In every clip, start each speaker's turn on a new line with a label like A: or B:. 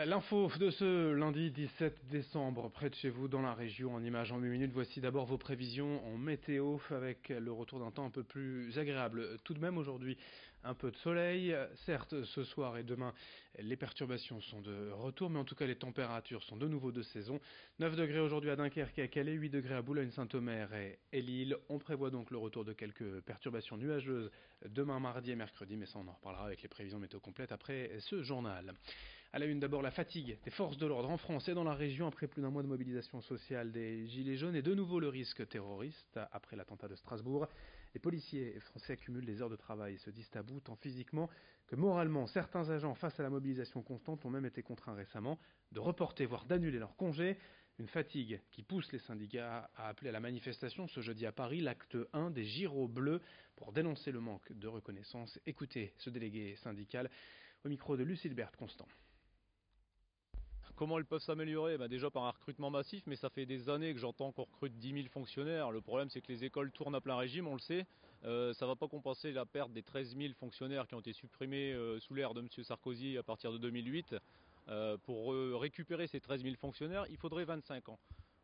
A: L'info de ce lundi 17 décembre, près de chez vous, dans la région, en images en 8 minutes. Voici d'abord vos prévisions en météo, avec le retour d'un temps un peu plus agréable. Tout de même aujourd'hui, un peu de soleil. Certes, ce soir et demain, les perturbations sont de retour, mais en tout cas les températures sont de nouveau de saison. 9 degrés aujourd'hui à Dunkerque et à Calais, 8 degrés à Boulogne-Saint-Omer et Lille. On prévoit donc le retour de quelques perturbations nuageuses demain, mardi et mercredi, mais ça on en reparlera avec les prévisions météo complètes après ce journal. À la une d'abord la fatigue des forces de l'ordre en France et dans la région après plus d'un mois de mobilisation sociale des Gilets jaunes et de nouveau le risque terroriste après l'attentat de Strasbourg. Les policiers français accumulent les heures de travail et se disent à bout tant physiquement que moralement. Certains agents face à la mobilisation constante ont même été contraints récemment de reporter voire d'annuler leurs congés. Une fatigue qui pousse les syndicats à appeler à la manifestation ce jeudi à Paris, l'acte 1 des Gyros bleus pour dénoncer le manque de reconnaissance. Écoutez ce délégué syndical au micro de Lucille Berthe-Constant.
B: Comment elles peuvent s'améliorer? Déjà par un recrutement massif, mais ça fait des années que j'entends qu'on recrute 10 000 fonctionnaires. Le problème c'est que les écoles tournent à plein régime, on le sait. Ça ne va pas compenser la perte des 13 000 fonctionnaires qui ont été supprimés sous l'ère de M. Sarkozy à partir de 2008. Pour récupérer ces 13 000 fonctionnaires, il faudrait 25 ans.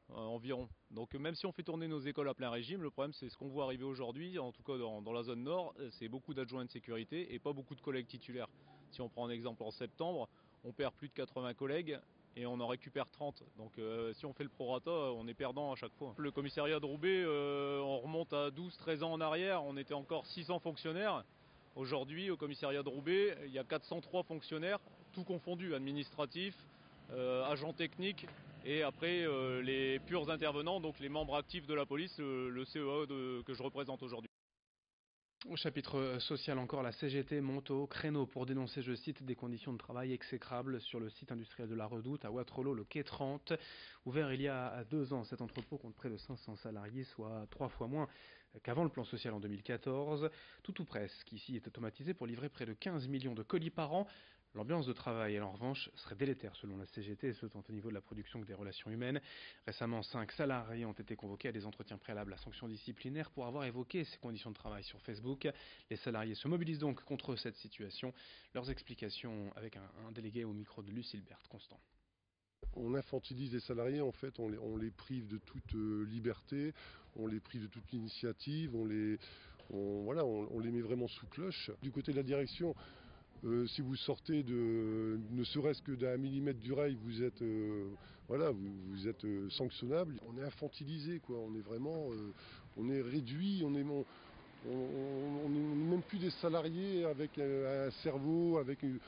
B: Environ. Donc même si on fait tourner nos écoles à plein régime, le problème c'est ce qu'on voit arriver aujourd'hui, en tout cas dans la zone nord, c'est beaucoup d'adjoints de sécurité et pas beaucoup de collègues titulaires. Si on prend un exemple en septembre, on perd plus de 80 collègues et on en récupère 30. Donc si on fait le prorata, on est perdant à chaque fois. Le commissariat de Roubaix, on remonte à 12-13 ans en arrière, on était encore 600 fonctionnaires. Aujourd'hui, au commissariat de Roubaix, il y a 403 fonctionnaires, tout confondu, administratifs, agents techniques, et après les purs intervenants, donc les membres actifs de la police, le CEA que je représente aujourd'hui.
A: Au chapitre social encore, la CGT monte au créneau pour dénoncer, je cite, des conditions de travail exécrables sur le site industriel de la Redoute à Wattrelos, le quai 30. Ouvert il y a 2 ans, cet entrepôt compte près de 500 salariés, soit 3 fois moins qu'avant le plan social en 2014. Tout ou presque ici est automatisé pour livrer près de 15 millions de colis par an. L'ambiance de travail, elle, en revanche, serait délétère selon la CGT, et ce tant au niveau de la production que des relations humaines. Récemment, 5 salariés ont été convoqués à des entretiens préalables à sanction disciplinaire pour avoir évoqué ces conditions de travail sur Facebook. Les salariés se mobilisent donc contre cette situation. Leurs explications avec un délégué au micro de Lucille Berthe-Constant.
C: On infantilise les salariés, en fait, on les prive de toute liberté, on les prive de toute initiative, on les met vraiment sous cloche. Du côté de la direction, si vous sortez ne serait-ce que d'un millimètre du rail, vous êtes sanctionnable. On est infantilisé, quoi. On est vraiment, on est réduit, on n'est même plus des salariés avec un cerveau, avec une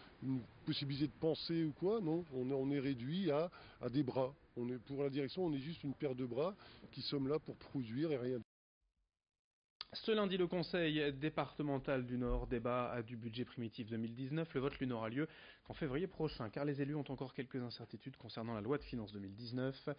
C: possibilité de penser ou quoi. Non, on est réduit à des bras. Pour la direction, on est juste une paire de bras qui sommes là pour produire et rien.
A: Ce lundi, le Conseil départemental du Nord débat du budget primitif 2019. Le vote lui n'aura lieu qu'en février prochain, car les élus ont encore quelques incertitudes concernant la loi de finances 2019.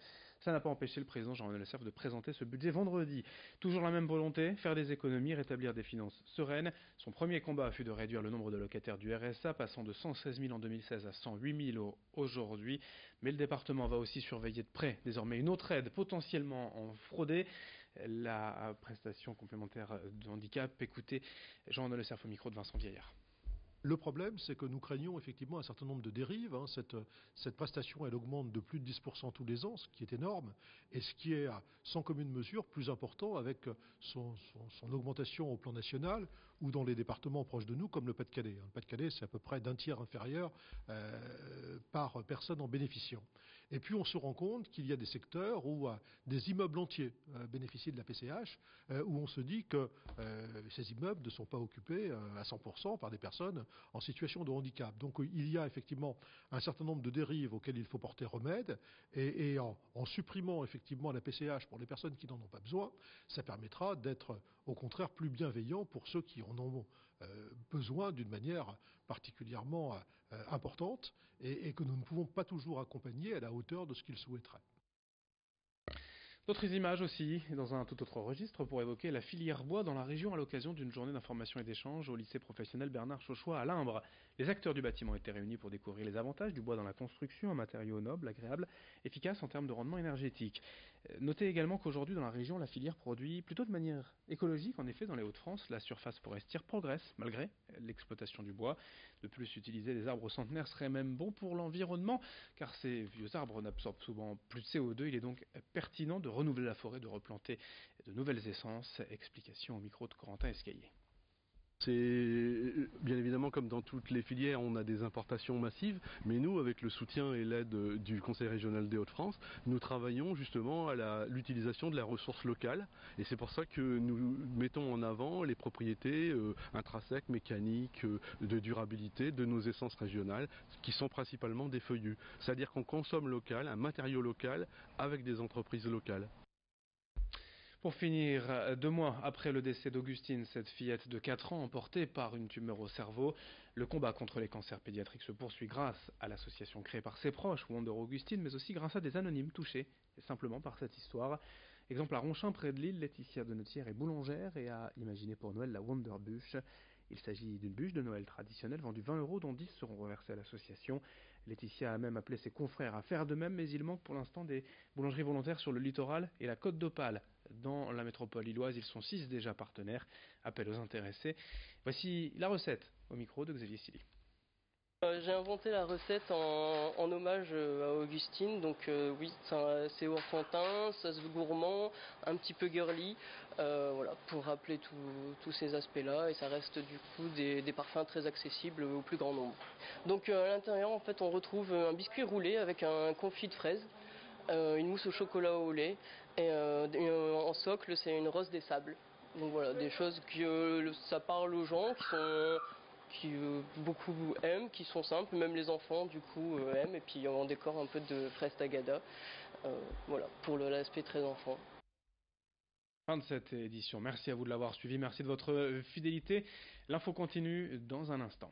A: Ça n'a pas empêché le président Jean-René Lecerf de présenter ce budget vendredi. Toujours la même volonté, faire des économies, rétablir des finances sereines. Son premier combat fut de réduire le nombre de locataires du RSA, passant de 116 000 en 2016 à 108 000 aujourd'hui. Mais le département va aussi surveiller de près désormais une autre aide potentiellement fraudée, la prestation complémentaire de handicap. Écoutez Jean-René Lecerf au micro de Vincent Vieillard.
D: Le problème, c'est que nous craignons effectivement un certain nombre de dérives. Cette prestation, elle augmente de plus de 10% tous les ans, ce qui est énorme, et ce qui est, sans commune mesure, plus important avec son augmentation au plan national ou dans les départements proches de nous, comme le Pas-de-Calais. Le Pas-de-Calais, c'est à peu près d'un tiers inférieur par personne en bénéficiant. Et puis on se rend compte qu'il y a des secteurs où des immeubles entiers bénéficient de la PCH, où on se dit que ces immeubles ne sont pas occupés à 100% par des personnes en situation de handicap. Donc il y a effectivement un certain nombre de dérives auxquelles il faut porter remède, et en supprimant effectivement la PCH pour les personnes qui n'en ont pas besoin, ça permettra d'être au contraire plus bienveillant pour ceux qui en ont besoin d'une manière particulièrement importante, et que nous ne pouvons pas toujours accompagner à la hauteur de ce qu'ils souhaiteraient.
A: D'autres images aussi, dans un tout autre registre, pour évoquer la filière bois dans la région à l'occasion d'une journée d'information et d'échange au lycée professionnel Bernard Chauchois à Limbre. Les acteurs du bâtiment étaient réunis pour découvrir les avantages du bois dans la construction, un matériau noble, agréable, efficace en termes de rendement énergétique. Notez également qu'aujourd'hui dans la région, la filière produit plutôt de manière écologique. En effet, dans les Hauts-de-France, la surface forestière progresse malgré l'exploitation du bois. De plus, utiliser des arbres centenaires serait même bon pour l'environnement, car ces vieux arbres n'absorbent souvent plus de CO2. Il est donc pertinent de renouveler la forêt, de replanter de nouvelles essences. Explication au micro de Corentin Escaillé.
E: C'est bien évidemment comme dans toutes les filières, on a des importations massives, mais nous, avec le soutien et l'aide du Conseil régional des Hauts-de-France, nous travaillons justement à l'utilisation de la ressource locale, et c'est pour ça que nous mettons en avant les propriétés intrinsèques, mécaniques, de durabilité de nos essences régionales, qui sont principalement des feuillus. C'est-à-dire qu'on consomme local, un matériau local, avec des entreprises locales.
A: Pour finir, 2 mois après le décès d'Augustine, cette fillette de 4 ans emportée par une tumeur au cerveau, le combat contre les cancers pédiatriques se poursuit grâce à l'association créée par ses proches, Wonder Augustine, mais aussi grâce à des anonymes touchés simplement par cette histoire. Exemple à Ronchin, près de Lille, Laetitia Denetière est boulangère et a imaginé pour Noël la Wonder Bûche. Il s'agit d'une bûche de Noël traditionnelle vendue 20 €, dont 10 seront reversés à l'association. Laetitia a même appelé ses confrères à faire de même, mais il manque pour l'instant des boulangeries volontaires sur le littoral et la Côte d'Opale. Dans la métropole lilloise, ils sont 6 déjà partenaires. Appel aux intéressés. Voici la recette au micro de Xavier Silly.
F: J'ai inventé la recette en hommage à Augustine, donc oui, c'est enfantin, ça se veut gourmand, un petit peu girly, voilà, pour rappeler tous ces aspects-là, et ça reste du coup des parfums très accessibles au plus grand nombre. Donc à l'intérieur, en fait, on retrouve un biscuit roulé avec un confit de fraises, une mousse au chocolat au lait, et en socle, c'est une rose des sables. Donc voilà, des choses que ça parle aux gens qui beaucoup aiment, qui sont simples, même les enfants du coup aiment, et puis on décore un peu de fraise tagada, voilà, pour l'aspect très enfant.
A: Fin de cette édition, merci à vous de l'avoir suivi, merci de votre fidélité. L'info continue dans un instant.